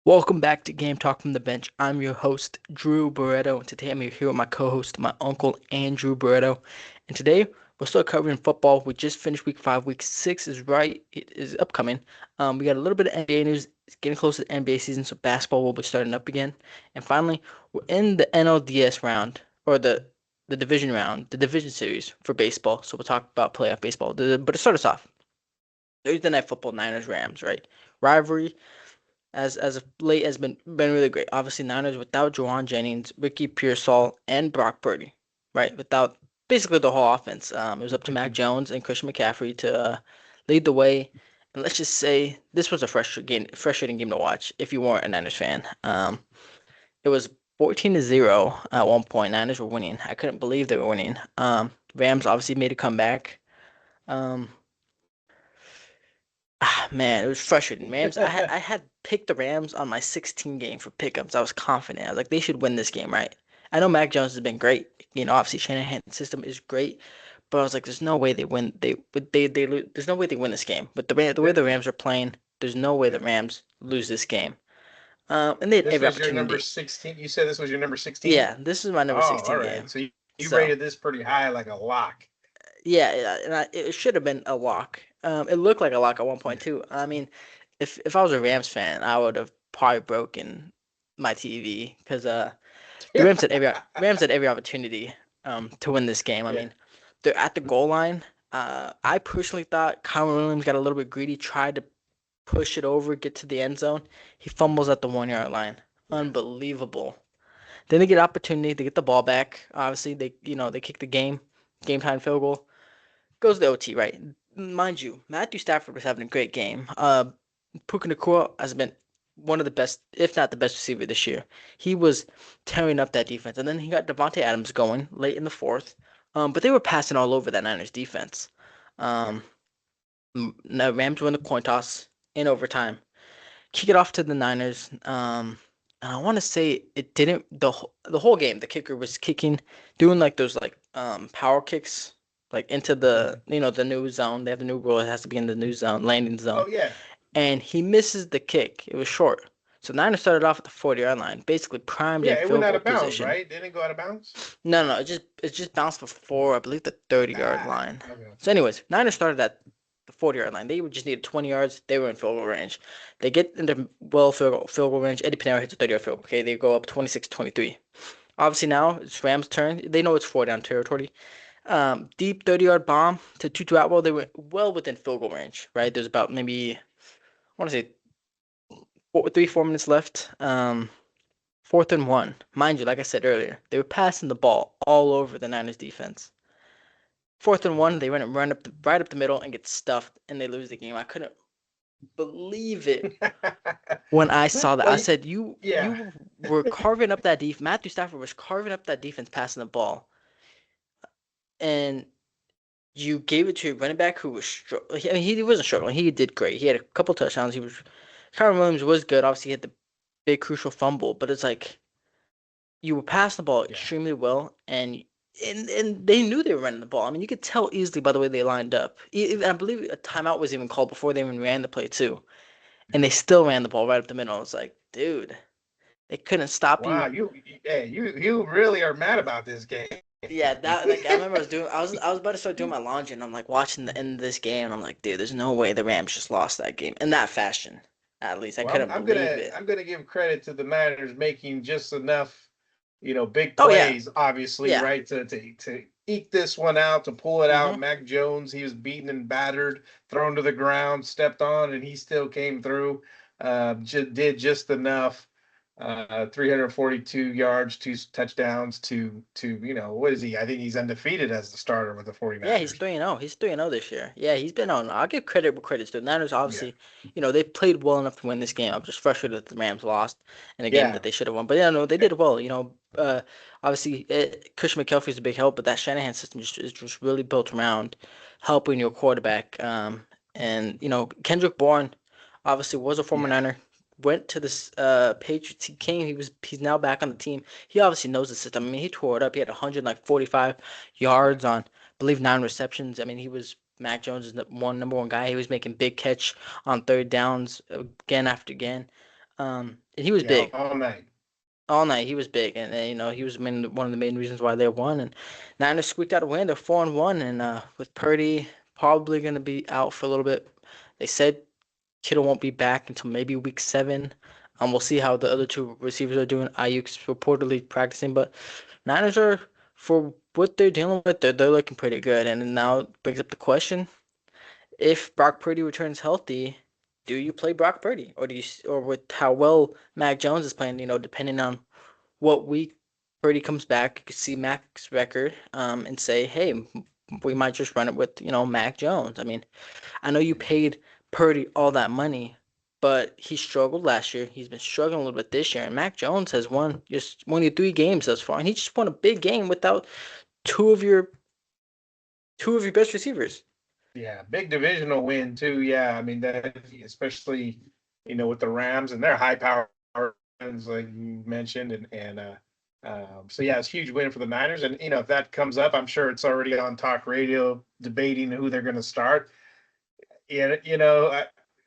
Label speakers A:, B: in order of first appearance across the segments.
A: Welcome back to Game Talk from the Bench. I'm your host, Drew Barreto, and today I'm here with my co-host, my uncle Andrew Barreto. And today we'll start covering football. We just finished week 5. Week 6 is right. It is upcoming. We got a little bit of NBA news. It's getting close to the NBA season, so basketball will be starting up again. And finally, we're in the NLDS round, or the division round, the division series for baseball. So we'll talk about playoff baseball. But to start us off, Thursday Night Football, Niners Rams, right? Rivalry as of late has been really great. Obviously, Niners without Juwan Jennings, Ricky Pearsall, and Brock Purdy, right? Without basically the whole offense. It was up to Mac Jones and Christian McCaffrey to lead the way. And let's just say this was a frustrating game to watch if you weren't a Niners fan. It was 14-0 at one point. Niners were winning. I couldn't believe they were winning. Rams obviously made a comeback. Um, Man, it was frustrating. I had picked the Rams on my 16 game for pickups. I was confident. I was like, they should win this game, right? I know Mac Jones has been great. Obviously Shanahan's system is great, but I was like, there's no way they win. There's no way they win this game. But the way the Rams are playing, there's no way the Rams lose this game. And they had
B: This
A: every
B: was your number
A: opportunity.
B: 16. You said this was your number 16?
A: Yeah, this is my
B: Oh,
A: number
B: all
A: 16
B: right.
A: game.
B: So you
A: So
B: rated this pretty high, like a lock.
A: yeah, and it should have been a lock. It looked like a lock at one point too. I mean, if I was a Rams fan, I would have probably broken my TV because the Rams had every opportunity to win this game. I
B: Yeah.
A: mean, they're at the goal line. I personally thought Kyron Williams got a little bit greedy, tried to push it over, get to the end zone. He fumbles at the 1 yard line.
B: Yeah.
A: Unbelievable. Then they get opportunity, they get the ball back. Obviously, they kick the game time field goal. Goes to OT, right? Mind you, Matthew Stafford was having a great game. Puka Nacua has been one of the best, if not the best receiver this year. He was tearing up that defense, and then he got Devontae Adams going late in the fourth. But they were passing all over that Niners defense. Um, Now Rams win the coin toss in overtime. Kick it off to the Niners. And I want to say it didn't the whole game. The kicker was kicking, doing like those power kicks like into
B: Mhm.
A: the new zone. They have the new rule. It has to be in the new zone, landing zone.
B: Oh, yeah.
A: And he misses the kick. It was short. So Niners started off at the 40-yard line, basically primed
B: Yeah,
A: in
B: it went
A: field
B: out
A: goal
B: of bounds,
A: position.
B: right? Didn't it go out of bounds?
A: No, it just bounced before I believe the 30-yard
B: Ah,
A: line.
B: okay.
A: So, anyways, Niners started at the 40-yard line. They just needed 20 yards. They were in field goal range. They get into field goal range. Eddie Pinero hits a 30-yard field goal. Okay, they go up 26-23. Obviously now it's Rams' turn. They know it's four down territory. Deep 30-yard bomb to Tutu Atwell. They were well within field goal range. Right, there's about maybe I want to say 4 minutes left. Fourth and one. Mind you, like I said earlier, they were passing the ball all over the Niners defense. Fourth and one, they right up the middle and get stuffed, and they lose the game. I couldn't believe it when I saw that.
B: Well,
A: I said, "You
B: yeah.
A: you were carving up that defense. Matthew Stafford was carving up that defense, passing the ball, and you gave it to your running back who was struggling. I mean, he wasn't struggling. He did great. He had a couple touchdowns. Kyron Williams was good. Obviously, he had the big crucial fumble, but it's like you were passing the ball
B: Yeah.
A: extremely well, and they knew they were running the ball. I mean, you could tell easily by the way they lined up. I believe a timeout was even called before they even ran the play too, and they still ran the ball right up the middle. It's like, dude, they couldn't stop
B: Wow,
A: you.
B: you really are mad about this game.
A: Yeah, that like I remember I was about to start doing my laundry, and I'm like watching the end of this game, and I'm like, dude, there's no way the Rams just lost that game in that fashion. At least I
B: Well,
A: couldn't believe it.
B: I'm gonna give credit to the Niners making just enough, big
A: Oh yeah,
B: plays, obviously,
A: yeah.
B: right, to eke this one out, to pull it
A: hmm
B: out. Mac Jones, he was beaten and battered, thrown to the ground, stepped on, and he still came through. Did just enough. 342 yards, two touchdowns to what is he? I think he's undefeated as the starter with the
A: Yeah, he's
B: 49ers.
A: 3-0. He's 3-0 this year. Yeah, he's been on. I'll give credit where credit's due. The Niners
B: Yeah,
A: obviously, they played well enough to win this game. I'm just frustrated that the Rams lost in a game
B: yeah,
A: that they should have won. But yeah, no, they did well. Obviously, Christian McCaffrey's a big help, but that Shanahan system is just really built around helping your quarterback. And Kendrick Bourne obviously was a former
B: yeah.
A: Niner. Went to this Patriots. He's now back on the team. He obviously knows the system. I mean, he tore it up. He had 145 yards on believe 9 receptions. I mean, he was Mac Jones' number one guy. He was making big catch on third downs again after again. And he was
B: Yeah,
A: big
B: all night.
A: all night. He was big, and he was one of the main reasons why they won. And Niners squeaked out a win. They're 4-1, and with Purdy probably going to be out for a little bit. They said Kittle won't be back until maybe week 7. We'll see how the other two receivers are doing. Ayuk's reportedly practicing, but Niners are, for what they're dealing with, they're looking pretty good. And now it brings up the question: if Brock Purdy returns healthy, do you play Brock Purdy, or or with how well Mac Jones is playing? Depending on what week Purdy comes back, you could see Mac's record, and say, hey, we might just run it with Mac Jones. I mean, I know you paid Purdy all that money, but he struggled last year. He's been struggling a little bit this year, and Mac Jones has won just only 3 games thus far, and he just won a big game without two of your two of your best receivers.
B: Yeah, big divisional win too. Yeah, I mean that, especially with the Rams and their high power offense, like you mentioned, so yeah, it's a huge win for the Niners. And if that comes up, I'm sure it's already on talk radio debating who they're going to start. And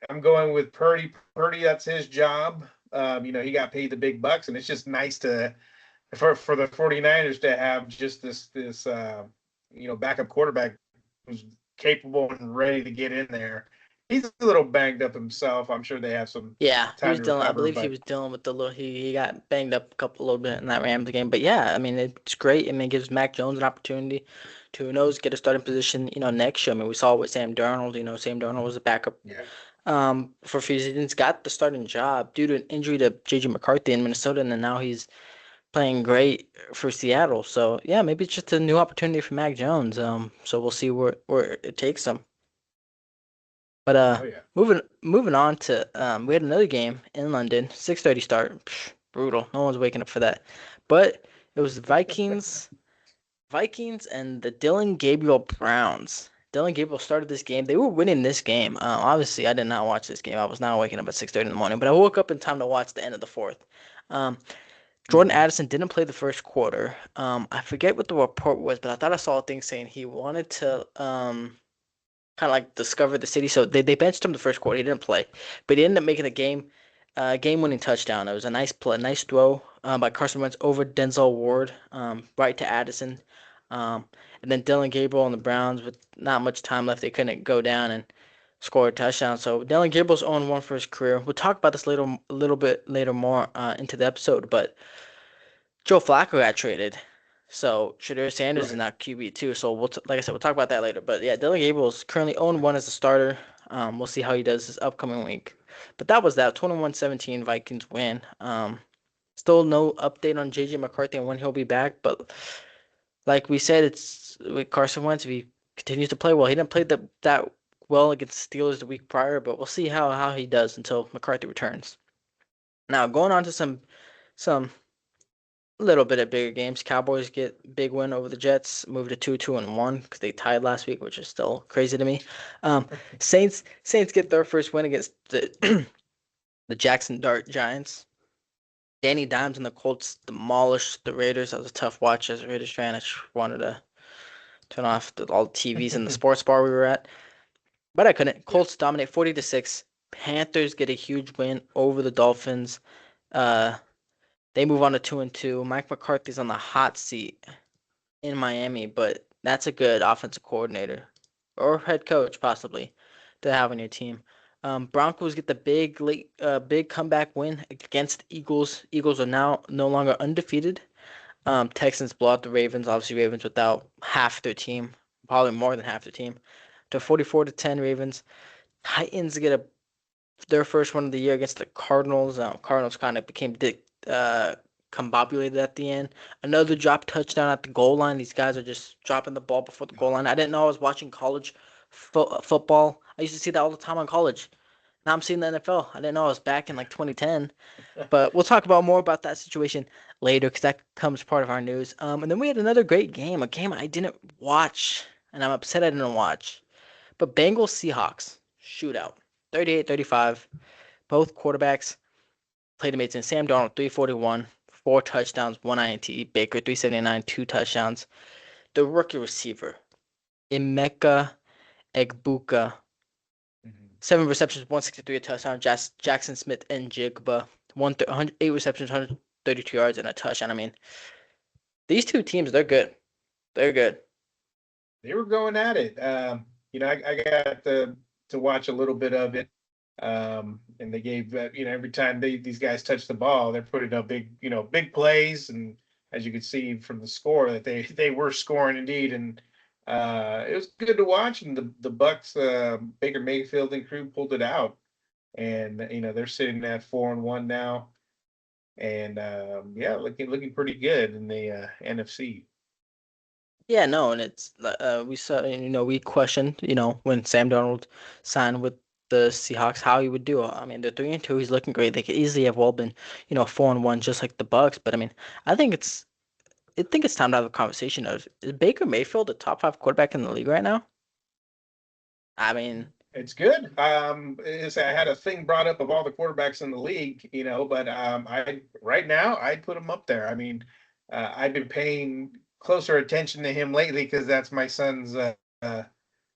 B: I'm going with Purdy. Purdy, that's his job. He got paid the big bucks, and it's just nice for the 49ers to have just this backup quarterback who's capable and ready to get in there. He's a little banged up himself. I'm sure they have some
A: Yeah, he
B: time
A: was
B: to
A: dealing. I
B: recover,
A: believe he
B: but
A: was dealing with the little. He got banged up a little bit in that Rams game. But yeah, I mean it's great. I mean it gives Mac Jones an opportunity to, who knows, get a starting position. Next year. I mean we saw with Sam Darnold. Sam Darnold was a backup.
B: yeah.
A: For a few seasons, got the starting job due to an injury to JJ McCarthy in Minnesota, and then now he's playing great for Seattle. So yeah, maybe it's just a new opportunity for Mac Jones. So we'll see where it takes him. But
B: Oh yeah.
A: moving on to we had another game in London, 6:30 start. Psh, brutal. No one's waking up for that. But it was the Vikings and the Dylan Gabriel Browns. Dylan Gabriel started this game. They were winning this game. Obviously, I did not watch this game. I was not waking up at 6:30 in the morning, but I woke up in time to watch the end of the fourth. Um, Jordan
B: Mhm.
A: Addison didn't play the first quarter. I forget what the report was, but I thought I saw a thing saying he wanted to kind of like discover the city. So they benched him the first quarter. He didn't play, but he ended up making a game-winning touchdown. It was a nice play, nice throw by Carson Wentz over Denzel Ward, right to Addison. Um, and then Dylan Gabriel and the Browns, with not much time left, they couldn't go down and score a touchdown. So Dylan Gabriel's 0-1 for his career. We'll talk about this a little bit later more into the episode, but Joe Flacco got traded. So Shadur Sanders is
B: Right.
A: now QB too. So like I said, we'll talk about that later. But yeah, Dylan Gabriel is currently 0-1 as a starter. We'll see how he does this upcoming week. But that was that 21-17 Vikings win. Still no update on JJ McCarthy and when he'll be back. But like we said, it's with Carson Wentz, if he continues to play well. He didn't play that well against the Steelers the week prior, but we'll see how he does until McCarthy returns. Now going on to some little bit of bigger games. Cowboys get big win over the Jets, move to 2-2-1 because they tied last week, which is still crazy to me. Um, Saints get their first win against the the Jackson Dart Giants. Danny Dimes and the Colts demolished the Raiders. That was a tough watch as a Raiders fan. I just wanted to turn off all the TVs in the sports bar we were at, but I couldn't.
B: Yeah.
A: Colts dominate 40-6. Panthers get a huge win over the Dolphins. Uh, they move on to 2-2. Mike McCarthy's on the hot seat in Miami, but that's a good offensive coordinator or head coach possibly to have on your team. Broncos get the big comeback win against the Eagles. Eagles are now no longer undefeated. Texans blow out the Ravens. Obviously, Ravens without half their team, probably more than half their team, to 44-10 Ravens. Titans get their first one of the year against the Cardinals. Cardinals kind of became combobulated at the end. Another drop touchdown at the goal line. These guys are just dropping the ball before the goal line. I didn't know I was watching college football. I used to see that all the time on college. Now I'm seeing the NFL. I didn't know I was back in like 2010. But we'll talk about more about that situation later because that comes part of our news. And then we had another great game, a game I didn't watch, and I'm upset I didn't watch. But Bengals Seahawks shootout, 38-35. Both quarterbacks played amazing. Sam Darnold 341, 4 touchdowns, 1 INT. Baker 379, 2 touchdowns. The rookie receiver Emeka Egbuka,
B: Mhm.
A: 7 receptions, 163, a touchdown. Jackson Smith and Jigba. 8 receptions, 132 yards, and a touchdown. I mean, these two teams, they're good. They're good.
B: They were going at it. I got to watch a little bit of it. And they gave every time these guys touch the ball, they're putting up big plays, and as you could see from the score that they were scoring indeed, and it was good to watch. And the Bucks, Baker Mayfield and crew pulled it out, and they're sitting at 4-1 now, and yeah, looking pretty good in the NFC.
A: Yeah, no, and it's we saw, we questioned, when Sam Darnold signed with the Seahawks, how he would do. I mean, they're 3-2. He's looking great. They could easily have well been, 4-1, just like the Bucks. But I mean, I think it's I think it's time to have a conversation of, is Baker Mayfield a top five quarterback in the league right now? I mean,
B: It's good. I had a thing brought up of all the quarterbacks in the league, but I right now I'd put him up there. I mean, I've been paying closer attention to him lately because that's my son's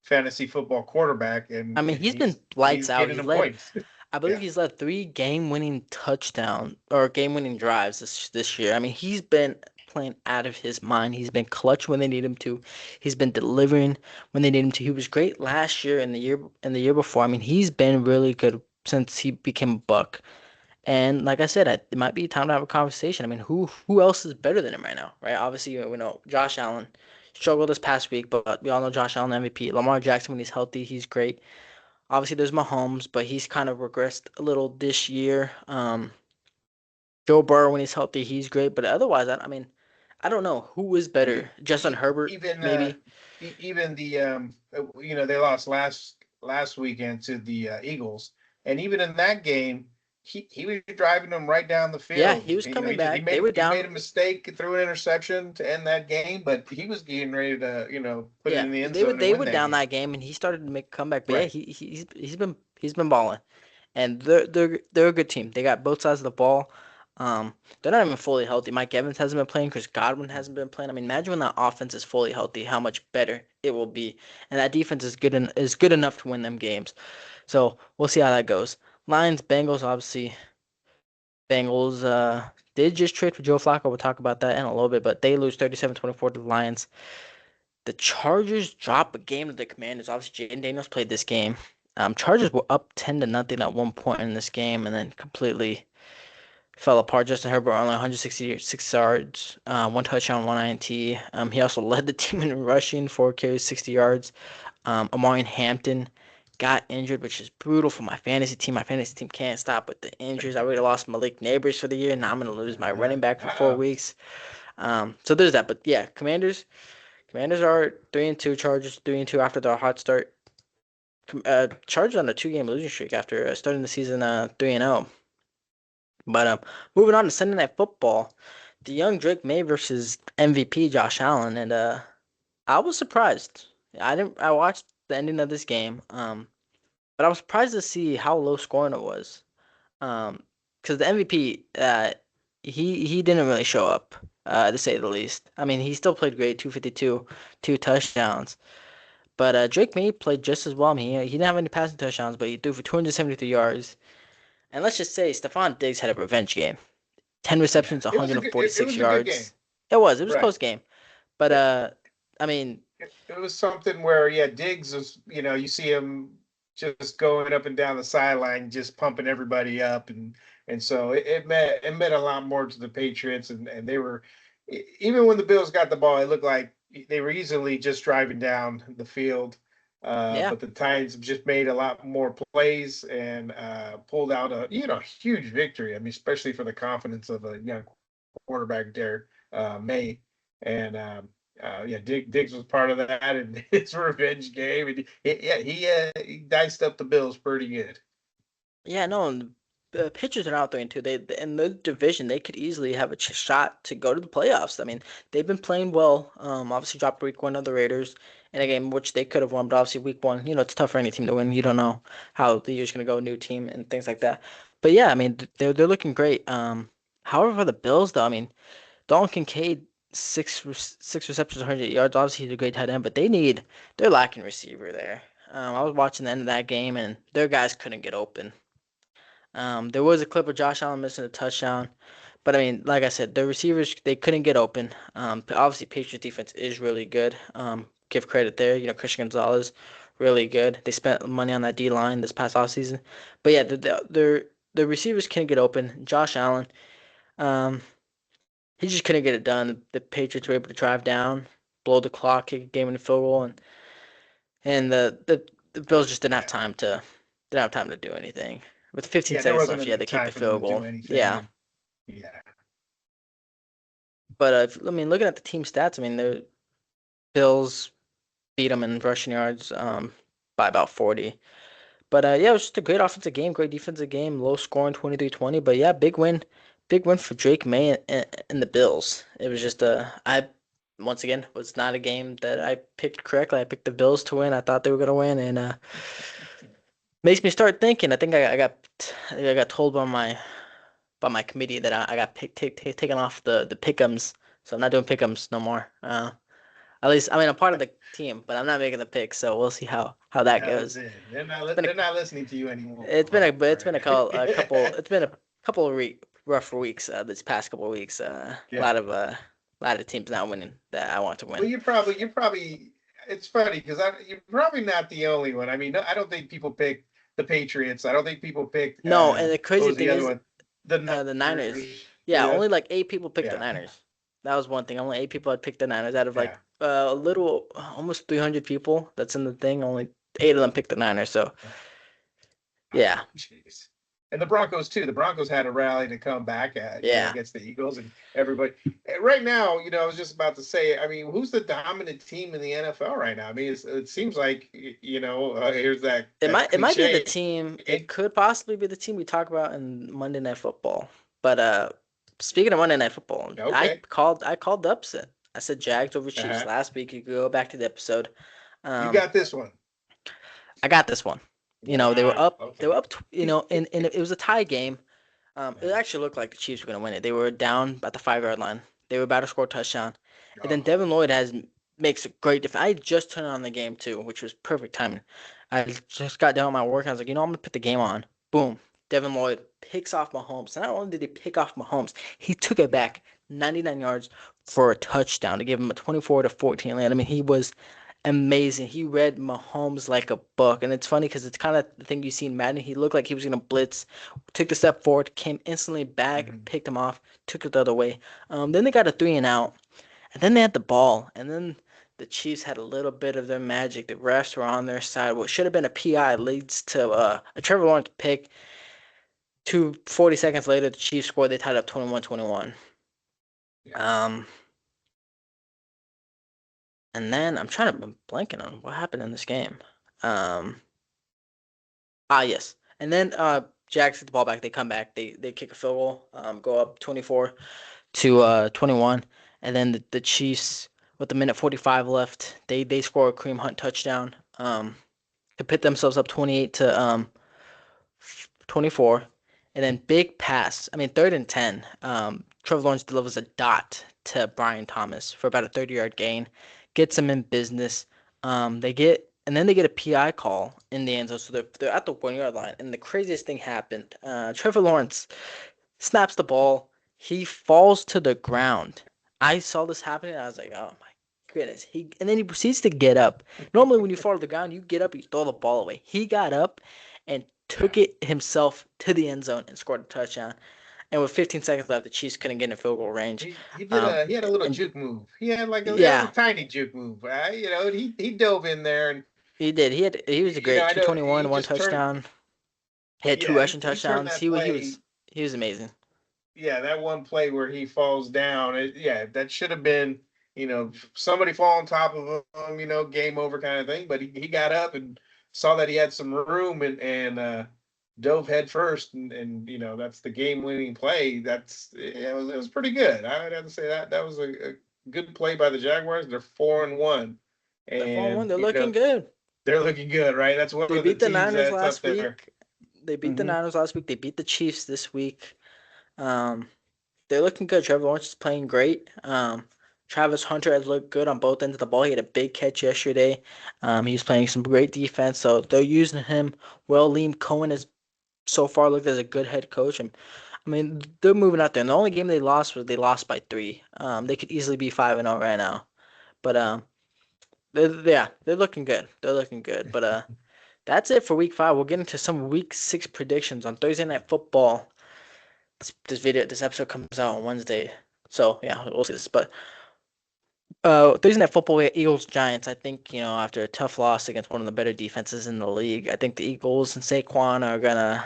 B: fantasy football quarterback,
A: I
B: and
A: mean,
B: and
A: he's been
B: he's
A: lights out.
B: getting
A: He's
B: them
A: led
B: points.
A: I believe
B: Yeah,
A: he's led three game-winning touchdown or game-winning drives this year. I mean, he's been playing out of his mind. He's been clutch when they need him to. He's been delivering when they need him to. He was great last year and the year before. I mean, he's been really good since he became a Buck. And like I said, it might be time to have a conversation. I mean, who else is better than him right now, right? Obviously, we know Josh Allen struggled this past week, but we all know Josh Allen MVP. Lamar Jackson, when he's healthy, he's great. Obviously, there's Mahomes, but he's kind of regressed a little this year. Joe Burrow, when he's healthy, he's great. But otherwise, I mean, I don't know who is better. Justin Herbert,
B: even
A: maybe.
B: even the they lost last weekend to the Eagles, and even in that game, he was driving them right down the
A: Yeah,
B: field.
A: he was
B: He
A: coming
B: just he
A: back. They
B: made
A: were
B: he made
A: down.
B: a mistake, threw an interception to end that game, but he was getting ready to put it
A: Yeah,
B: in the end
A: they were
B: zone and
A: they
B: win
A: were
B: that
A: down
B: game.
A: that game, and he started to make a comeback. But yeah,
B: Right.
A: he's been balling, and they're a good team. They got both sides of the ball. They're not even fully healthy. Mike Evans hasn't been playing. Chris Godwin hasn't been playing. I mean, imagine when that offense is fully healthy, how much better it will be. And that defense is good enough to win them games. So we'll see how that goes. Lions, Bengals, obviously. Bengals did just trade for Joe Flacco. We'll talk about that in a little bit, but they lose 37-24 to the Lions. The Chargers drop a game to the Commanders. Obviously, Jaden Daniels played this game. Chargers were up 10-0 at one point in this game, and then completely fell apart. Justin Herbert only 166 yards, one touchdown, one INT. He also led the team in rushing, 4 carries, 60 yards. Amari Hampton got injured, which is brutal for my fantasy team. My fantasy team can't stop with the injuries. I already lost Malik Neighbors for the year. Now I'm going to lose my running back for 4 weeks. So there's that. But yeah, Commanders are 3-2. Chargers 3-2 after their hot start. Chargers on a 2-game losing streak after starting the season 3-0. But moving on to Sunday Night Football, the young Drake May versus MVP Josh Allen, and I was surprised. I watched the ending of this game, but I was surprised to see how low scoring it was. Because the MVP, he didn't really show up, to say the least. I mean, he still played great, 252, 2 touchdowns. But Drake May played just as well. I mean, he didn't have any passing touchdowns, but he threw for 273 yards. And let's just say Stephon Diggs had a revenge game. 10
B: Yeah,
A: receptions,
B: it
A: 146
B: was a good game.
A: yards. It was a
B: Right.
A: close game. But
B: Yeah.
A: I mean,
B: It was something where, yeah, Diggs was, you see him just going up and down the sideline, just pumping everybody up, and so it meant a lot more to the Patriots, and they were, even when the Bills got the ball, it looked like they were easily just driving down the field.
A: yeah.
B: But the Titans just made a lot more plays and pulled out a huge victory. I mean, especially for the confidence of a young quarterback there, May, and yeah, Diggs was part of that and his revenge game, and he diced up the Bills pretty good.
A: Yeah, no, and the pitchers are out there too. They in the division they could easily have a shot to go to the playoffs. I mean, they've been playing well. Obviously dropped week 1 of the Raiders in a game which they could have won, but obviously week 1, it's tough for any team to win. You don't know how the year's gonna go, new team and things like that. But yeah, I mean they're looking great. However, for the Bills though, I mean Dalton Kincaid six receptions, 100 yards. Obviously he's a great tight end, but they're lacking receiver there. I was watching the end of that game and their guys couldn't get open. There was a clip of Josh Allen missing a touchdown, but I mean, like I said, the receivers they couldn't get open. But obviously, Patriots defense is really good. Give credit there. Christian Gonzalez, really good. They spent money on that D line this past offseason. But yeah, the receivers couldn't get open. Josh Allen, um, he just couldn't get it done. The Patriots were able to drive down, blow the clock, kick a game-winning field goal, and the Bills just
B: Yeah.
A: didn't have time to do anything. With 15
B: Yeah, there
A: seconds
B: wasn't
A: left, yeah,
B: enough
A: they kicked
B: time
A: the
B: for them to
A: field
B: do
A: goal.
B: anything.
A: Yeah,
B: And yeah.
A: but I mean, looking at the team stats, I mean, the Bills beat them in rushing yards by about 40. But yeah, it was just a great offensive game, great defensive game, low scoring 23-20. But yeah, big win for Drake May and the Bills. It was just I once again was not a game that I picked correctly. I picked the Bills to win. I thought they were gonna win, and makes me start thinking. I think I got told by my committee that I got taken off the pick'ems, so I'm not doing pick'ems no more. At least I mean I'm part of the team, but I'm not making the picks, so we'll see how that
B: Yeah, that's
A: goes.
B: it.
A: It's been a
B: They're not listening to you anymore,
A: it's been
B: right?
A: a couple of rough weeks this past couple of weeks.
B: Yeah.
A: A lot of teams not winning that I want to
B: Well,
A: win.
B: you're probably. It's funny because you're probably not the only one. I mean, I don't think people pick the Patriots. I don't think people picked.
A: No, and the
B: What
A: crazy
B: was the
A: thing
B: other
A: is
B: one? The
A: the Niners.
B: Niners.
A: Yeah,
B: Yeah.
A: only like 8 people picked the
B: Yeah.
A: Niners. That was one thing. Only 8 people had picked the Niners out of like
B: Yeah.
A: a little almost 300 people that's in the thing. Only 8 of them picked the Niners. So yeah,
B: Jeez. And the Broncos too. The Broncos had a rally to come back at,
A: yeah.
B: against the Eagles and everybody. Right now, I was just about to say. I mean, who's the dominant team in the NFL right now? I mean, it seems like here's that
A: It might be the
B: cliche.
A: team. It could possibly be the team we talk about in Monday Night Football. But speaking of Monday Night Football,
B: Okay.
A: I called the upset. I said Jags over Chiefs
B: Uh-huh.
A: last week. You could go back to the episode.
B: You
A: Um,
B: got this one.
A: I got this one. They were
B: Wow.
A: up. They were
B: Okay.
A: up. And it was a tie game. It actually looked like the Chiefs were going to win it. They were down at the 5 yard line. They were about to score a touchdown. And then
B: Oh,
A: Devin Lloyd makes a great defense. I just turned on the game too, which was perfect timing. I just got done with my work. I was like, I'm gonna put the game on. Boom. Devin Lloyd picks off Mahomes. Not only did he pick off Mahomes, he took it
B: yeah.
A: back 99 yards for a touchdown to give him a 24-14 lead. I mean, he was amazing. He read Mahomes like a book. And it's funny because it's kind of the thing you see in Madden. He looked like he was going to blitz, took the step forward, came instantly back,
B: Mhm.
A: picked him off, took it the other way. Then they got a 3-and-out, and then they had the ball. And then the Chiefs had a little bit of their magic. The refs were on their side. What should have been a PI leads to a Trevor Lawrence pick. 40 seconds later, the Chiefs scored. They tied up 21-21.
B: Yeah.
A: Um, and then I'm blanking on what happened in this game. Um, yes. And then Jags get the ball back. They come back. They kick a field goal. Go up 24 to 21. And then the Chiefs with a minute 45 left, they score a Kareem Hunt touchdown. To put themselves up 28 to 24. And then big pass. I mean, 3rd and 10. Trevor Lawrence delivers a dot to Brian Thomas for about a 30-yard gain. Gets them in business. And then they get a PI call in the end zone. So they're at the 1 yard line. And the craziest thing happened. Trevor Lawrence snaps the ball. He falls to the ground. I saw this happening. I was like, oh my goodness. And then he proceeds to get up. Normally, when you fall to the ground, you get up, you throw the ball away. He got up and
B: Yeah.
A: took it himself to the end zone and scored a touchdown. And with 15 seconds left, the Chiefs couldn't get in field goal range.
B: He had a little
A: And
B: juke move. He had like a
A: yeah,
B: tiny juke move. He dove in there and
A: he did. He was a great
B: I know
A: 221,
B: he
A: one
B: just turned.
A: touchdown. He had two
B: Yeah,
A: rushing
B: he turned
A: touchdowns.
B: that play.
A: He was amazing.
B: Yeah, that one play where he falls down. Yeah, that should have been, somebody fall on top of him, game over kind of thing. But he got up and saw that he had some room and dove head first, and that's the game winning play. It was pretty good. I would have to say that was a good play by the Jaguars. They're 4-1,
A: They're 4-1.
B: and
A: They're looking good.
B: they're looking good, right? That's one
A: They
B: of the
A: beat the
B: teams
A: Niners
B: that's up
A: last
B: there.
A: week. They beat the
B: Hmm.
A: Niners last week. They beat the Chiefs this week. Um, they're looking good. Trevor Lawrence is playing great. Travis Hunter has looked good on both ends of the ball. He had a big catch yesterday. He's playing some great defense, so they're using him well. Liam Cohen is so far looked as a good head coach. And I mean, they're moving out there. And the only game they lost was they lost by 3. They could easily be 5-0 right now. But they're looking good. They're looking good. But that's it for week 5. We'll get into some week 6 predictions on Thursday Night Football. This episode comes out on Wednesday. So yeah, we'll see this. But Thursday Night Football, we had Eagles Giants. I think, after a tough loss against one of the better defenses in the league, I think the Eagles and Saquon are gonna.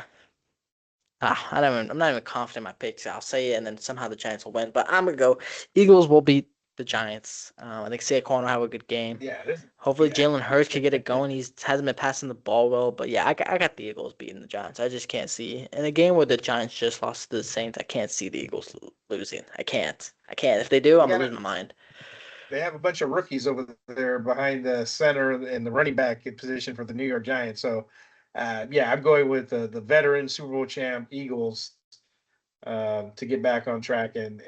A: I'm not even confident in my picks. I'll say it, and then somehow the Giants will win. But I'm gonna go. Eagles will beat the Giants. I think Saquon will have a good game.
B: Yeah,
A: Hopefully,
B: yeah.
A: Jalen Hurts can get it going. He hasn't been passing the ball well, but yeah, I got the Eagles beating the Giants. I just can't see in a game where the Giants just lost to the Saints. I can't see the Eagles losing. I can't. I can't. If they do,
B: They
A: I'm gonna
B: got
A: lose my mind.
B: they have a bunch of rookies over there behind the center and the running back position for the New York Giants. So, yeah, I'm going with the veteran Super Bowl champ Eagles to get back on track. And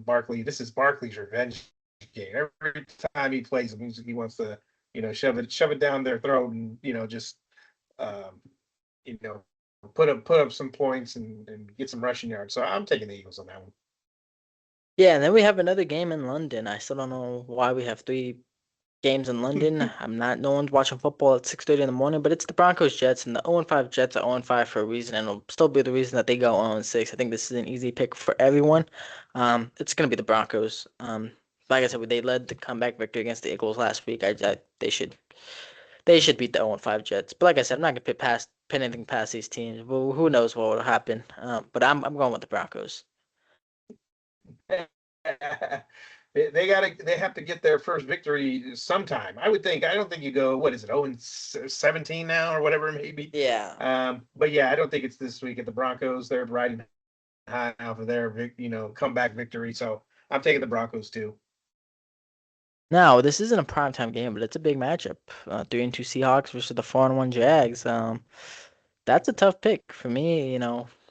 B: Barkley, this is Barkley's revenge game. Every time he plays them, he wants to shove it down their throat and just um, you know put up some points and get some rushing yards. So I'm taking the Eagles on that one.
A: Yeah, and then we have another game in London. I still don't know why we have 3 games in London. No one's watching football at 6:30 in the morning, but it's the Broncos Jets, and the 0-5 Jets are 0-5 for a reason, and it'll still be the reason that they go 0-6. I think this is an easy pick for everyone. It's gonna be the Broncos. Like I said, they led the comeback victory against the Eagles last week. They should beat the 0-5 Jets. But like I said, I'm not gonna pin anything past these teams. Well, who knows what will happen? But I'm going with the Broncos.
B: They have to get their first victory sometime. I would think. I don't think you go. What is it? 0-17 now, or whatever it may be.
A: Yeah.
B: But yeah, I don't think it's this week at the Broncos. They're riding high off of their comeback victory. So I'm taking the Broncos too.
A: Now, this isn't a primetime game, but it's a big matchup. 3-2 Seahawks versus the 4-1 Jags. That's a tough pick for me,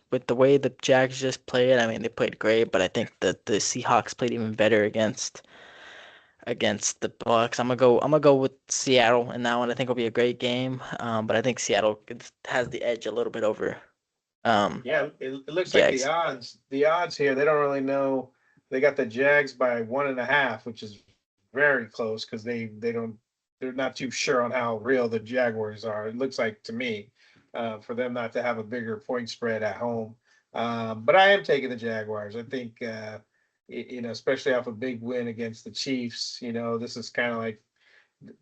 A: with the way the Jags just played. I mean, they played great, but I think that the Seahawks played even better against the Bucks. I'm gonna go with Seattle in that one. I think it'll be a great game. But I think Seattle has the edge a little bit over
B: Yeah, it looks like the
A: Jags.
B: odds. The odds here, they don't really know. They got the Jags by 1.5, which is very close because they don't they're not too sure on how real the Jaguars are. It looks like to me for them not to have a bigger point spread at home. But I am taking the Jaguars. I think especially off a big win against the Chiefs. This is kind of like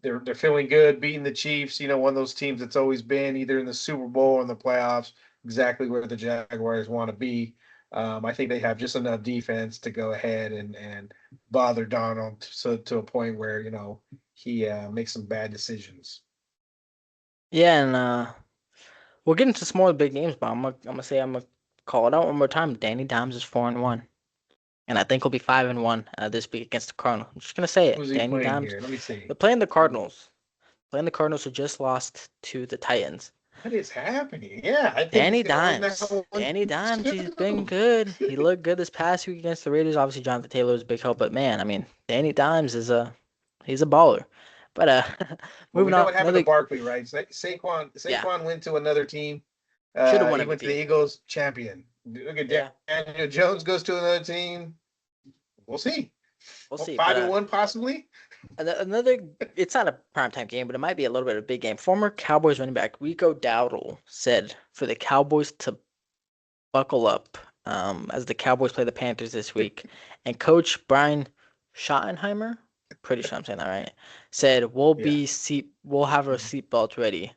B: they're feeling good beating the Chiefs. One of those teams that's always been either in the Super Bowl or in the playoffs, exactly where the Jaguars want to be. I think they have just enough defense to go ahead and bother Donald to a point where he makes some bad decisions.
A: Yeah, and we'll get into some more big games, but I'm gonna call it out one more time. Danny Dimes is 4-1. And I think he'll be 5-1 this week against the Cardinals. I'm just gonna say it.
B: Who's he
A: Danny
B: playing
A: Dimes.
B: here? Let me see.
A: They're playing the Cardinals. Playing the Cardinals who just lost to the Titans.
B: What is happening? Yeah, I think he's
A: Danny
B: going to win that
A: Dimes.
B: one
A: Danny Dimes, he's been
B: too.
A: good. He looked good this past week against the Raiders. Obviously, Jonathan Taylor was a big help, but man, I mean, Danny Dimes he's a baller. But
B: Well, we
A: moving
B: know
A: on,
B: what happened to
A: another
B: Barkley, right? Saquon
A: yeah,
B: Saquon went to another team.
A: should have won
B: He went to the
A: MVP.
B: Eagles, champion. Look at
A: Yeah,
B: Daniel Jones goes to another team. We'll see.
A: we'll see.
B: Five
A: But
B: and one possibly.
A: another, it's not a primetime game, but it might be a little bit of a big game. Former Cowboys running back Rico Dowdle said for the Cowboys to buckle up as the Cowboys play the Panthers this week. And Coach Brian Schottenheimer, pretty sure I'm saying that right, said
B: Yeah.
A: we'll have our seatbelts ready.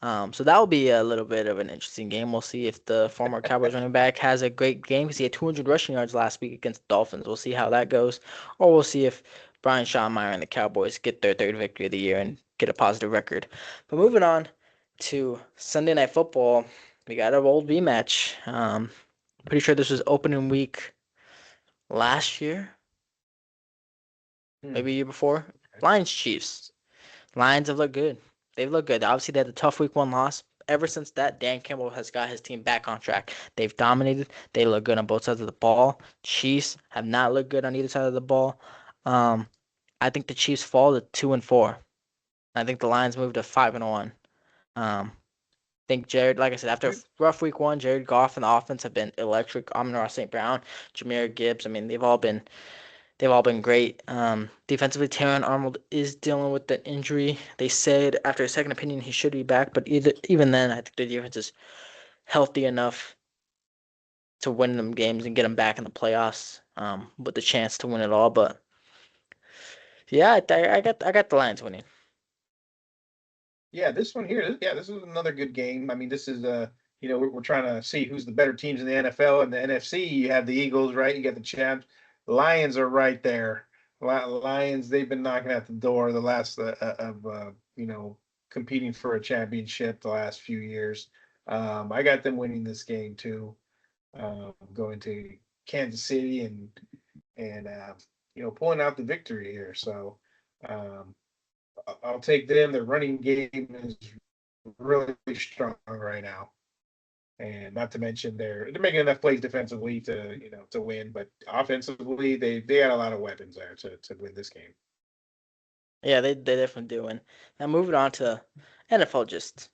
A: So that will be a little bit of an interesting game. We'll see if the former Cowboys running back has a great game because he had 200 rushing yards last week against the Dolphins. We'll see how that goes, or we'll see if Brian Schottenheimer and the Cowboys get their third victory of the year and get a positive record. But moving on to Sunday Night Football, we got our old rematch. Pretty sure this was opening week last year,
B: Hmm.
A: maybe a year before. Lions Chiefs. Lions have looked good. They've looked good. Obviously, they had a tough week 1 loss. Ever since that, Dan Campbell has got his team back on track. They've dominated. They look good on both sides of the ball. Chiefs have not looked good on either side of the ball. Um, I think the Chiefs fall to 2-4. I think the Lions move to 5-1. Um, think Jared, like I said, after a rough week one, Jared Goff and the offense have been electric. Amon-Ra St. Brown, Jahmyr Gibbs. I mean, they've all been great. Defensively, Taron Arnold is dealing with the injury. They said after a second opinion he should be back, but even then, I think the defense is healthy enough to win them games and get them back in the playoffs. With the chance to win it all. But yeah, I got the Lions winning.
B: Yeah, this one here, yeah, this is another good game. I mean, this is we're trying to see who's the better teams in the NFL and the NFC. You have the Eagles, right? You got the champs. Lions are right there. Lions, they've been knocking at the door the last of competing for a championship the last few years. I got them winning this game too. Going to Kansas City and pulling out the victory here. So um, I'll take them. Their running game is really strong right now, and not to mention they're making enough plays defensively to win, but offensively they got a lot of weapons there to win this game.
A: Yeah, they definitely do. And now moving on to NFL, just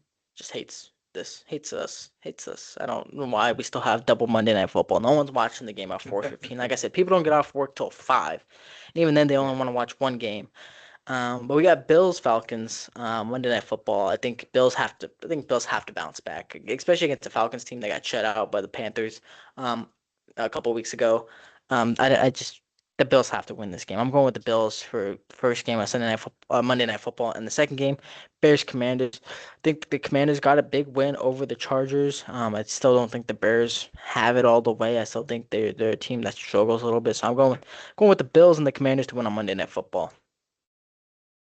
A: hates us, hates us. I don't know why we still have double Monday Night Football. No one's watching the game at 4:15. Like I said, people don't get off work till 5, and even then they only
B: Yeah,
A: want to watch one game. But we got Bills Falcons Monday Night Football. I think Bills have to bounce back, especially against the Falcons team that got shut out by the Panthers um, a couple weeks ago. I just the Bills have to win this game. I'm going with the Bills for first game of Monday Night Football, and the second game, Bears Commanders. I think the Commanders got a big win over the Chargers. I still don't think the Bears have it all the way. I still think they're a team that struggles a little bit. So I'm going with the Bills and the Commanders to win on Monday Night Football.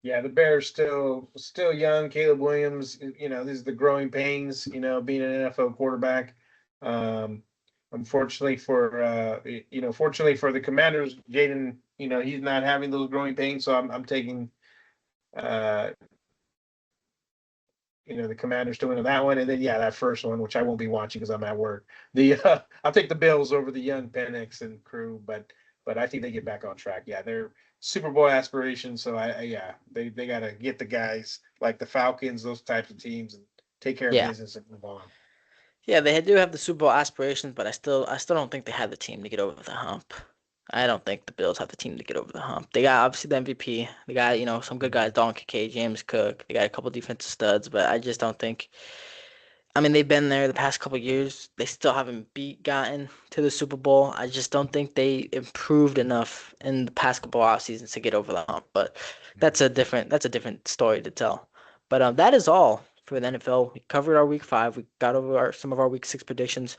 B: yeah. The Bears still young. Caleb Williams, this is the growing pains. Being an NFL quarterback. Um, unfortunately fortunately for the Commanders, Jaden, he's not having those growing pains. So I'm taking uh, the Commanders to win that one, and then yeah, that first one, which I won't be watching because I'm at work. I'll take the Bills over the young Penix and crew, but I think they get back on track. Yeah, they're Super Bowl aspirations, so yeah, they got to get the guys like the Falcons, those types of teams, and take care of
A: Yeah.
B: business and move on.
A: Yeah, they do have the Super Bowl aspirations, but I still don't think they have the team to get over the hump. I don't think the Bills have the team to get over the hump. They got obviously the MVP. They got, some good guys, Don Kincaid, James Cook. They got a couple defensive studs, but I just don't think. I mean, they've been there the past couple years. They still haven't gotten to the Super Bowl. I just don't think they improved enough in the past couple off seasons to get over the hump. But that's a different story to tell. But that is all for the NFL. We covered our Week 5. We got over some of our Week 6 predictions.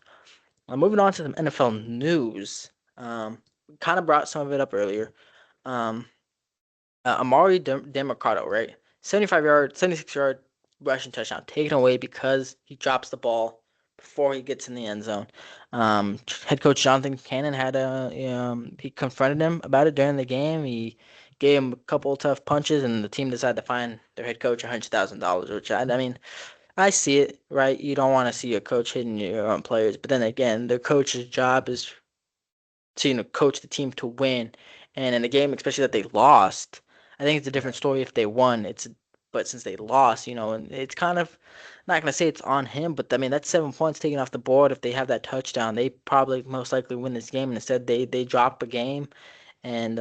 A: Moving on to the NFL news. We kind of brought some of it up earlier. Um, Amari Demercado, right? 75-yard, 76-yard rushing touchdown taken away because he drops the ball before he gets in the end zone. Head coach Jonathan Cannon he confronted him about it during the game. He gave him a couple of tough punches, and the team decided to fine their head coach $100,000, which I mean, I see it, right? You don't want to see your coach hitting your own players, but then again, the coach's job is to coach the team to win. And in a game, especially that they lost, I think it's a different
B: Yeah,
A: story if they won. But since they lost, and it's kind of not gonna say it's on him, but I mean that's 7 points taken off the board. If they have that touchdown, they probably most likely win this game. And instead, they drop a game, and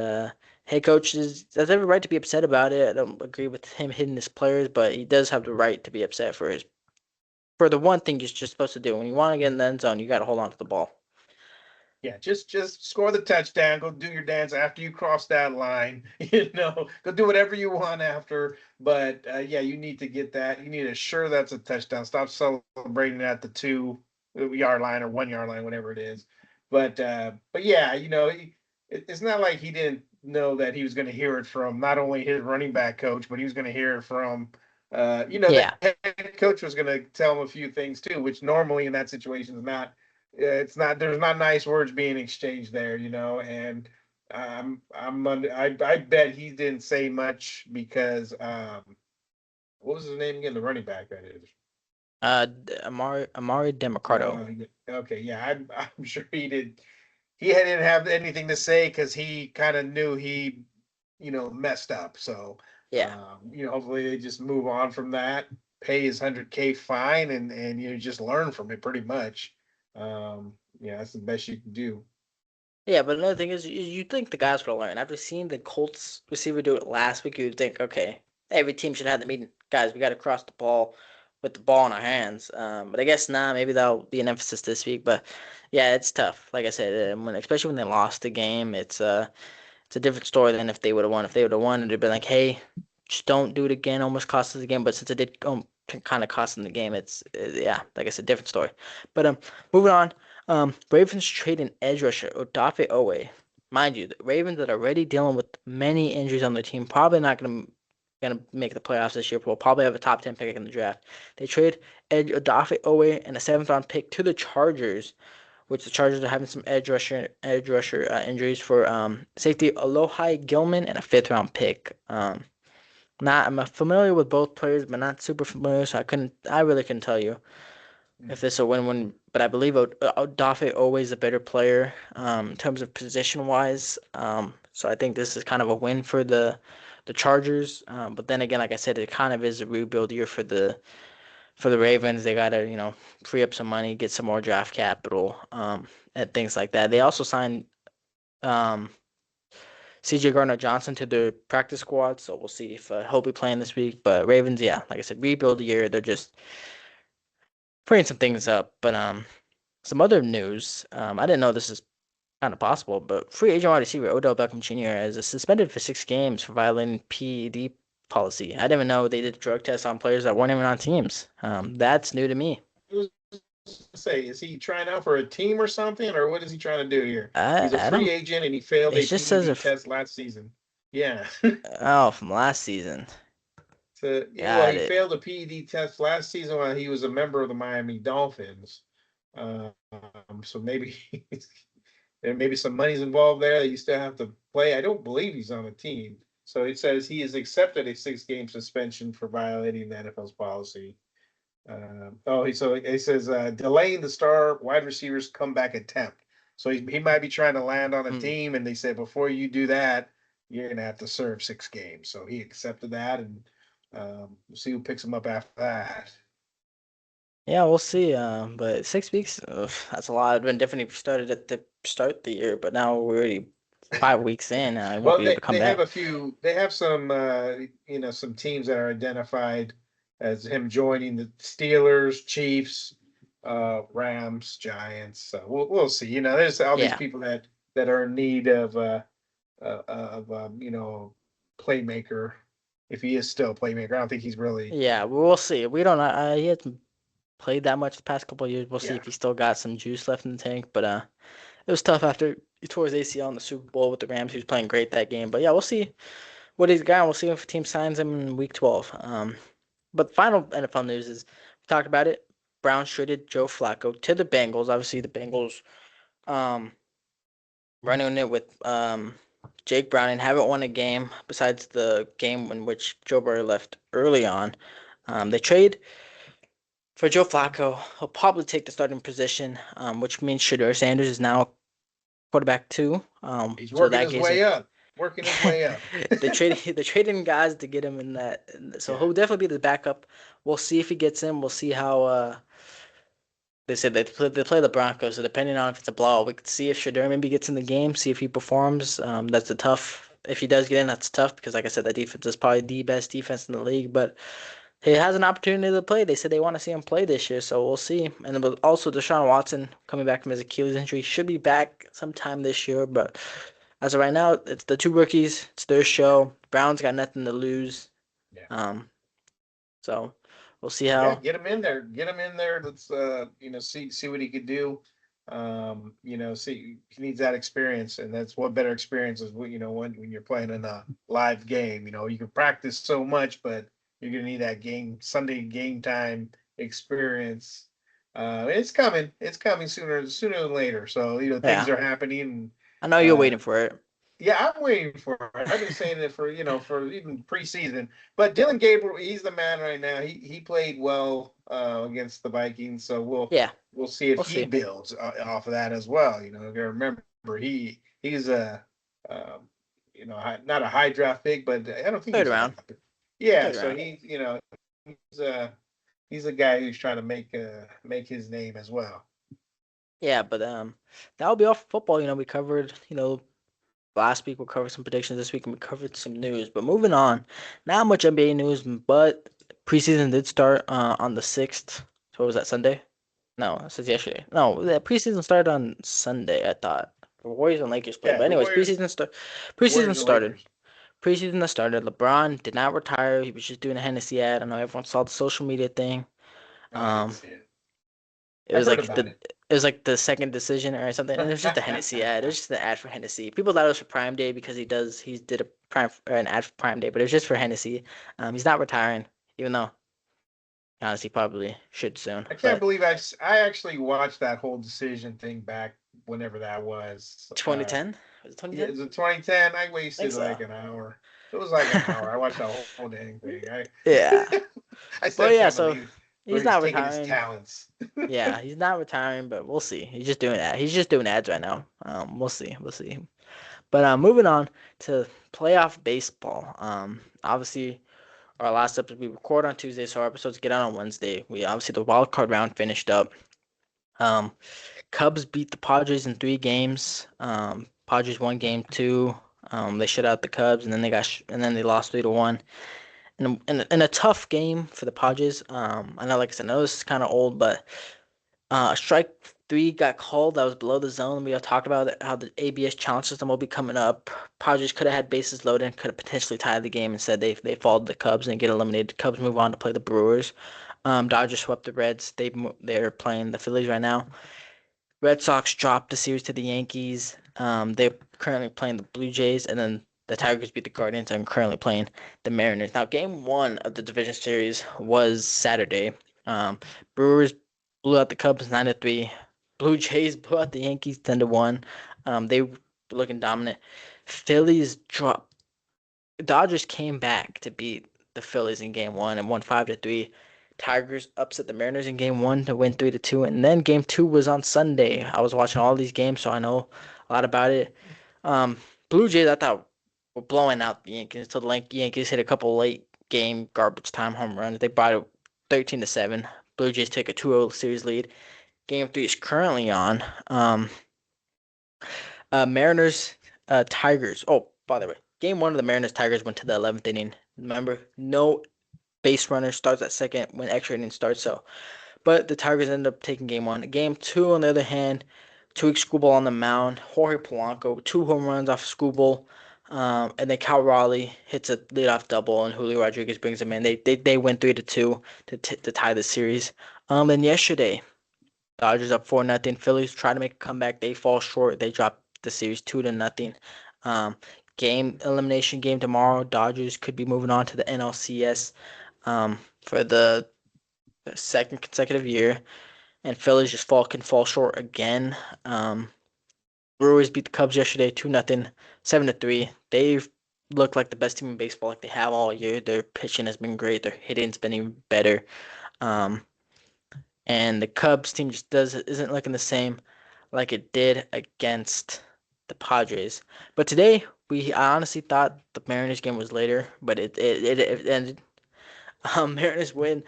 A: head coach has every right to be upset about it. I don't agree with him hitting his players, but he does have the right to be upset for the one thing you're just supposed to do. When you want to get in the end zone, you got to hold on to the ball.
B: yeah, just score the touchdown. Go do your dance after you cross that line. Go do whatever you want after. But yeah, you need to get that. You need to assure that's a touchdown. Stop celebrating at the 2 yard line or 1 yard line, whatever it is. But yeah, it's not like he didn't know that he was going to hear it from not only his running back coach, but he was going to hear it from the
A: Yeah,
B: head coach was going to tell him a few things too, which normally in that situation is not. It's not. There's not nice words being exchanged there, and I bet he didn't say much because what was his name again? The running back that is.
A: Amari Demercado.
B: Okay, yeah, I'm sure he did. He didn't have anything to say because he kind of knew he messed up. So
A: Yeah.
B: hopefully they just move on from that. pay his 100K fine, and you just learn from it pretty much. Yeah, that's the best you can do.
A: Yeah, but another thing is, you think the guys will learn. After seeing the Colts receiver do it last week, you'd think, okay, every team should have the meeting. Guys, we got to cross the ball with the ball in our hands. But I guess not. Maybe that'll be an emphasis this week. But yeah, it's tough. Like I said, especially when they lost the game, it's a different story than if they would have won. If they would have won, it'd been like, hey, just don't do it again. Almost cost us the game. But since it did kind of cost them the game, it's yeah, like I said, different story. But moving on. Ravens trade an edge rusher, Odafe Owe. Mind you, the Ravens that are already dealing with many injuries on their team, probably not gonna make the playoffs this year, but will probably have a top 10 pick in the draft. They trade edge Odafe Owe and a 7th round pick to the Chargers, which the Chargers are having some edge rusher injuries for safety Alohi Gilman and a 5th round pick. Not I'm familiar with both players, but not super familiar, so I really couldn't tell you if this is a win-win. But I believe Odafe always a better player in terms of position wise. So I think this is kind of a win for the Chargers. But then again, like I said, it kind of is a rebuild year for the Ravens. They gotta free up some money, get some more draft capital, and things like that. They also signed um, CJ Gardner Johnson to the practice squad, so we'll see if he'll be playing this week. But Ravens, yeah, like I said, rebuild year. They're just freeing some things up. But some other news. I didn't know this is kind of possible, but free agent wide receiver Odell Beckham Jr. is suspended for 6 games for violating PED policy. I didn't even know they did drug tests on players that weren't even on teams. That's new to me.
B: Say, is he trying out for a team or something, or what is he trying to do here? He's a
A: I
B: free
A: don't.
B: agent and he failed
A: It
B: a
A: just says
B: PED
A: if
B: test last season. Yeah.
A: from last season.
B: So yeah, well,
A: Got
B: he
A: it.
B: failed a PED test last season while he was a member of the Miami Dolphins. Um, so maybe there maybe some money's involved there that you still have to play. I don't believe he's on the team. So it says he has accepted a 6 game suspension for violating the NFL's policy. So it says delaying the star wide receiver's comeback attempt. So he might be trying to land on a
A: Hmm.
B: team, and they said before you do that, you're gonna have to serve 6 games. So he accepted that, and we'll see who picks him up after that.
A: Yeah, we'll see. But 6 weeks, that's a lot. I've been different if you started at the start of the year, but now we're already 5 weeks in. I won't
B: Well,
A: be able to come
B: they have
A: back.
B: a few. They have some some teams that are identified as him joining the Steelers, Chiefs, Rams, Giants. So we'll see. There's all these
A: Yeah,
B: people that are in need of playmaker. If he is still a playmaker, I don't think he's really.
A: yeah, we'll see. We don't. He hasn't played that much the past couple of years. We'll see
B: Yeah,
A: if he still got some juice left in the tank. But it was tough after he tore his ACL in the Super Bowl with the Rams. He was playing great that game. But yeah, we'll see what he's got. We'll see if the team signs him in Week 12. But final NFL news is we talked about it. Browns traded Joe Flacco to the Bengals. Obviously, the Bengals um running it with Jake Browning haven't won a game besides the game in which Joe Burrow left early on. They trade for Joe Flacco. He'll probably take the starting position, which means Shedeur Sanders is now quarterback two.
B: he's
A: So
B: working
A: that
B: his
A: gives him
B: way up, working his way up.
A: they traded guys to get him in that. So
B: Yeah,
A: he'll definitely be the backup. We'll see if he gets in. We'll see how they said they play the Broncos, so depending on if it's a blowout, we could see if Shador maybe gets in the game, see if he performs. That's a tough. If he does get in, that's tough because, like I said, that defense is probably the best defense in the league. But he has an opportunity to play. They said they want to see him play this year, so we'll see. And then also Deshaun Watson coming back from his Achilles injury should be back sometime this year. But as of right now, it's the two rookies. It's their show. Browns got nothing to lose.
B: yeah.
A: Um, so we'll see
B: Yeah,
A: how.
B: get him in there. Get him in there. Let's see what he could do. See he needs that experience, and that's what better experience is when you're playing in a live game. You can practice so much, but you're gonna need that game Sunday game time experience. It's coming. It's coming sooner than later. So things
A: Yeah,
B: are happening.
A: I know you're
B: uh,
A: waiting for it.
B: yeah, I'm waiting for it. I've been saying it for even preseason. But Dylan Gabriel, he's the man right now. He played well against the Vikings, so
A: Yeah,
B: we'll see if
A: we'll
B: he
A: see.
B: builds off of that as well. You gotta remember he's a not a high draft pick, but I don't think
A: Third
B: he's a high
A: round.
B: draft pick. Yeah,
A: Third
B: so
A: round.
B: he's he's a guy who's trying to make his name as well.
A: Yeah, but that'll be all for football. We covered, last week we covered some predictions. This week we covered some news. But moving on, not much NBA news, but preseason did start on the 6th. So what was that, Sunday? No, it says yesterday. No, the preseason started on Sunday, I thought. The Warriors and Lakers played.
B: Yeah,
A: But
B: the
A: anyways, preseason
B: Warriors and
A: started.
B: Lakers.
A: Preseason that started. LeBron did not retire. He was just doing a Hennessy ad. I know everyone saw the social media thing.
B: No, I didn't
A: Um,
B: see it.
A: it
B: I've
A: was
B: heard
A: like
B: about
A: the it was like the second decision or something, and it was just a Hennessy ad. It was just an ad for Hennessy. People thought it was for Prime Day because he did a prime or an ad for Prime Day, but it was just for Hennessy. He's not retiring, even though honestly probably should soon.
B: I can't
A: But
B: believe I actually watched that whole decision thing back whenever that was.
A: 2010 was it
B: Yeah,
A: 2010?
B: it was 2010. I
A: I think
B: wasted
A: so.
B: like an hour. It was like an hour. I watched the whole dang thing.
A: Yeah,
B: I still
A: but yeah,
B: can't
A: so
B: believe where
A: he's
B: he's
A: not
B: taking his
A: retiring.
B: talents.
A: Yeah, he's not retiring, but we'll see. He's just doing that. He's just doing ads right now. We'll see. We'll see. But moving on to playoff baseball. Obviously, our last episode we record on Tuesday, so our episodes get out on Wednesday. We obviously the wild card round finished up. Um, Cubs beat the Padres in 3 games. Padres won game two. They shut out the Cubs, and then and then they lost 3-1. In a tough game for the Padres. I know, like I said, I know this is kind of old, but strike three got called. That was below the zone. We all talked about it, how the ABS challenge system will be coming up. Padres could have had bases loaded and could have potentially tied the game. Instead, they followed the Cubs and get eliminated. The Cubs move on to play the Brewers. Dodgers swept the Reds. They're playing the Phillies right now. Red Sox dropped the series to the Yankees. They're currently playing the Blue Jays, and then the Tigers beat the Guardians and are currently playing the Mariners. Now, game one of the division series was Saturday. Brewers blew out the Cubs 9-3. Blue Jays blew out the Yankees 10-1. They were looking dominant. Phillies dropped Dodgers came back to beat the Phillies in game one and won 5-3. Tigers upset the Mariners in game one to win 3-2. And then game two was on Sunday. I was watching all these games, so I know a lot about it. Um, Blue Jays, I thought, were blowing out the Yankees until the Yankees hit a couple late game garbage time home runs. They brought it 13-7. Blue Jays take a 2-0 series lead. Game three is currently on. Mariners, Tigers. Oh, by the way, game one of the Mariners Tigers went to the 11th inning. Remember, no base runner starts at second when extra inning starts. So, but the Tigers ended up taking game one. Game two, on the other hand, Tariq Skubal on the mound. Jorge Polanco, 2 home runs off Skubal. And then Cal Raleigh hits a leadoff double, and Julio Rodriguez brings him in. They win 3-2 to tie the series. And yesterday, Dodgers up 4-0. Phillies try to make a comeback. They fall short. They drop the series 2-0. Um, elimination game tomorrow. Dodgers could be moving on to the NLCS for the second consecutive year, and Phillies just can fall short again. Brewers beat the Cubs yesterday 2-0, 7-3. They've looked like the best team in baseball, like they have all year. Their pitching has been great. Their hitting's been even better. Um, and the Cubs team just isn't looking the same like it did against the Padres. But today, I honestly thought the Mariners game was later, but it ended. Mariners win,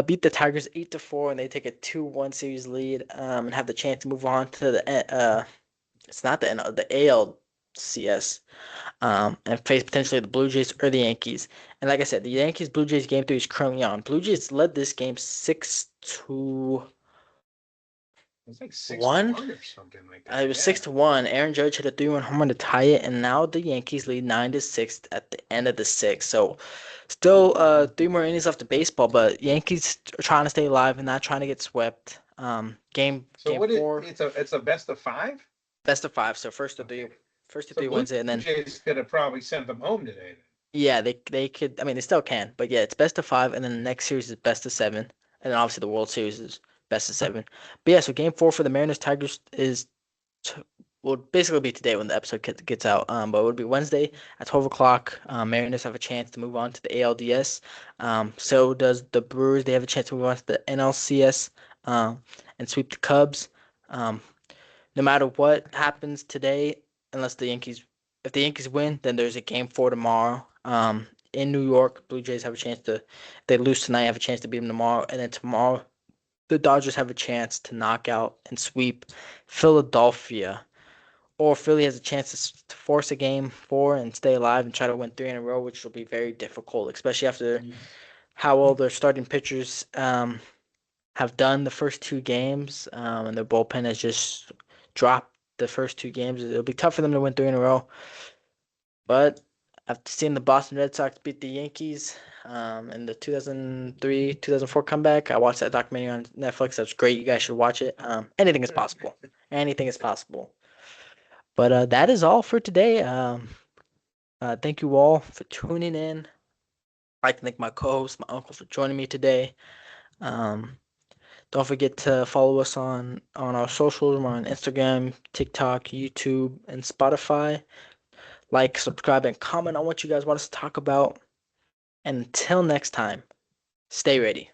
A: beat the Tigers 8-4, and they take a 2-1 series lead, and have the chance to move on to it's not the NL, the ALCS, and face potentially the Blue Jays or the Yankees. And like I said, the Yankees Blue Jays game three is currently on. Blue Jays led this game 6-1.
B: It's like 6-1 or something like
A: It
B: that.
A: was
B: Yeah.
A: 6-1. Aaron Judge hit a 3-1 home run to tie it, and now the Yankees lead 9-6 at the end of the sixth. So, still 3 more innings left of baseball, but Yankees are trying to stay alive and not trying to get swept.
B: So
A: Game
B: what
A: four,
B: it's a best of five?
A: best of five. So first to three,
B: Okay.
A: first to
B: So
A: three
B: Blue
A: wins it, and then
B: Jays could have probably sent them home today.
A: yeah, they could. I mean, they still can, but yeah, it's best of five, and then the next series is best of seven, and then obviously the World Series is best of seven. But yeah, so game four for the Mariners Tigers is will basically be today when the episode gets out. But it would be Wednesday at 12 o'clock. Mariners have a chance to move on to the ALDS. So does the Brewers. They have a chance to move on to the NLCS and sweep the Cubs. Um, no matter what happens today, unless if the Yankees win, then there's a game four tomorrow. in New York. Blue Jays have a chance to, if they lose tonight, have a chance to beat them tomorrow. And then tomorrow, the Dodgers have a chance to knock out and sweep Philadelphia. Or Philly has a chance to force a game 4 and stay alive and try to win 3 in a row, which will be very difficult, especially after how well their starting pitchers have done the first 2 games, and their bullpen has just dropped the first 2 games. It'll be tough for them to win 3 in a row. But after seeing the Boston Red Sox beat the Yankees in the 2003 2004 comeback, I watched that documentary on Netflix. That's great. You guys should watch it. Anything is possible. Anything is possible. But that is all for today. Thank you all for tuning in. I'd like to thank my co-host, my uncle, for joining me today. Um, don't forget to follow us on our socials. We're on Instagram, TikTok, YouTube, and Spotify. Like, subscribe, and comment on what you guys want us to talk about. And until next time, stay ready.